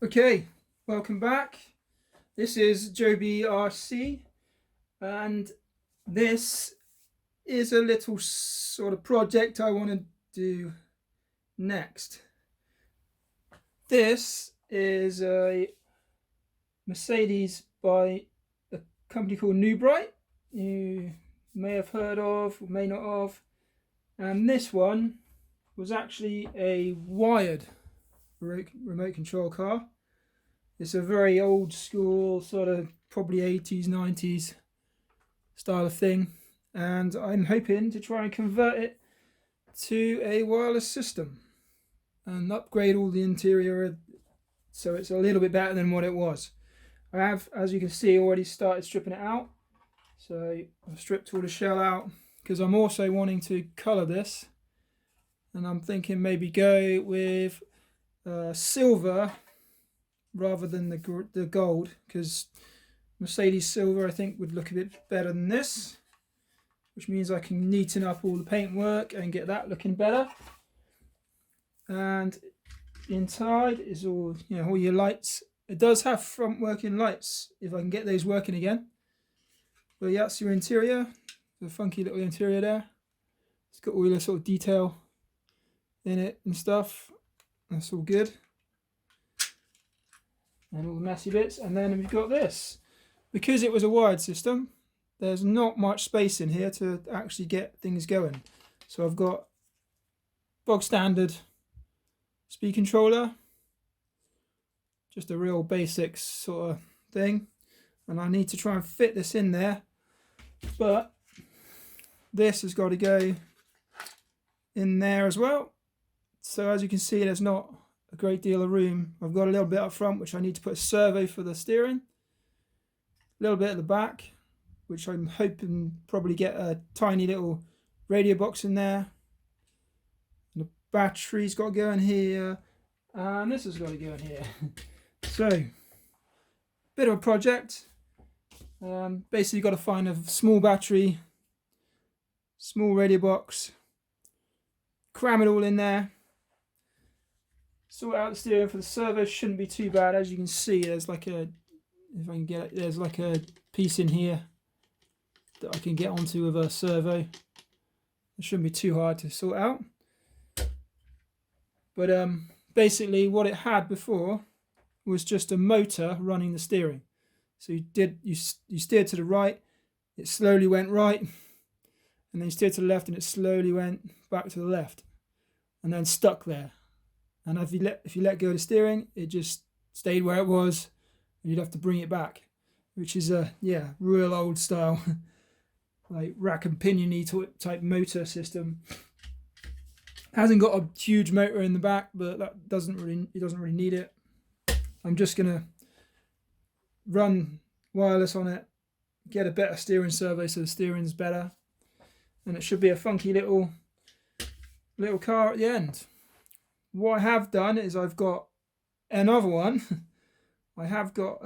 Okay, welcome back. This is Joby RC, and this is a little sort of project I want to do next. This is a Mercedes by a company called New Bright, you may have heard of, or may not have. And this one was actually a wired remote control car. It's a very old school, sort of probably 80s, 90s style of thing. And I'm hoping to try and convert it to a wireless system and upgrade all the interior so it's a little bit better than what it was. I have, as you can see, already started stripping it out. So I've stripped all the shell out because I'm also wanting to colour this. And I'm thinking maybe go with silver rather than the gold, because Mercedes silver I think would look a bit better than this, which means I can neaten up all the paintwork and get that looking better. And inside is all, all your lights. It does have front working lights if I can get those working again. But yeah, that's your interior. The funky little interior there. It's got all the sort of detail in it and stuff. That's all good. And all the messy bits. And then we've got this. Because it was a wired system, there's not much space in here to actually get things going. So I've got bog standard speed controller, just a real basic sort of thing, and I need to try and fit this in there, but this has got to go in there as well. So as you can see, there's not a great deal of room. I've got a little bit up front which I need to put a servo for the steering, a little bit at the back which I'm hoping probably get a tiny little radio box in there. And the battery's got to go in here, and this has got to go in here. So, bit of a project. Basically got to find a small battery, small radio box, cram it all in there, sort out the steering for the servo. Shouldn't be too bad. As you can see, there's like a, if I can get it, there's like a piece in here that I can get onto with a servo. It shouldn't be too hard to sort out. But basically what it had before was just a motor running the steering. So you steered to the right, it slowly went right, and then you steered to the left and it slowly went back to the left, and then stuck there. And if you let go of the steering, it just stayed where it was, and you'd have to bring it back, which is a real old style like rack and pinion-y type motor system. Hasn't got a huge motor in the back, but it doesn't really need it. I'm just gonna run wireless on it, get a better steering servo so the steering's better, and it should be a funky little car at the end. What I have done is I've got another one. I have got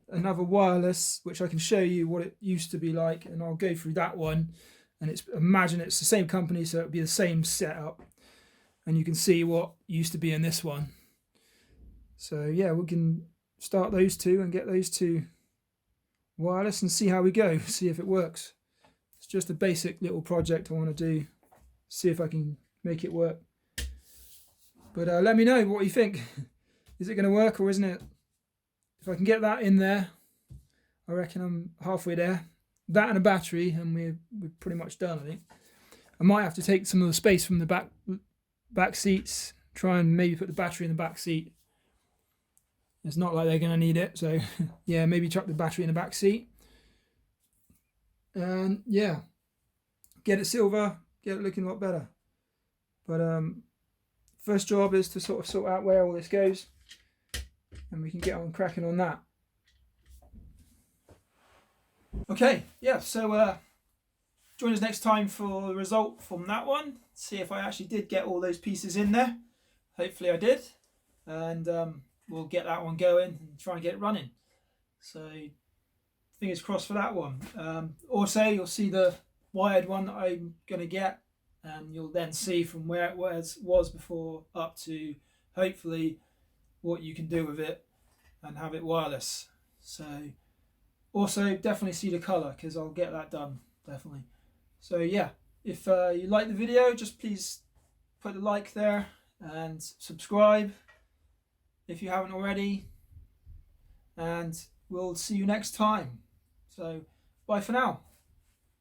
another wireless which I can show you what it used to be like, and I'll go through that one. And imagine it's the same company, so it'll be the same setup, and you can see what used to be in this one. So yeah, we can start those two and get those two wireless and see how we go, see if it works. It's just a basic little project I want to do, see if I can make it work. But let me know what you think. Is it going to work or isn't it? If I can get that in there, I reckon I'm halfway there. That and a battery, and we're pretty much done, I think. I might have to take some of the space from the back seats, try and maybe put the battery in the back seat. It's not like they're going to need it, so yeah, maybe chuck the battery in the back seat. And yeah, get it silver, get it looking a lot better. But first job is to sort of sort out where all this goes, and we can get on cracking on that. Okay, yeah, so join us next time for the result from that one. See if I actually did get all those pieces in there. Hopefully I did. And we'll get that one going and try and get it running. So fingers crossed for that one. Also, you'll see the wired one that I'm going to get, and you'll then see from where it was before up to hopefully what you can do with it and have it wireless. So also definitely see the colour, because I'll get that done, definitely. So yeah, if you like the video, just please put a like there and subscribe if you haven't already, and we'll see you next time. So bye for now.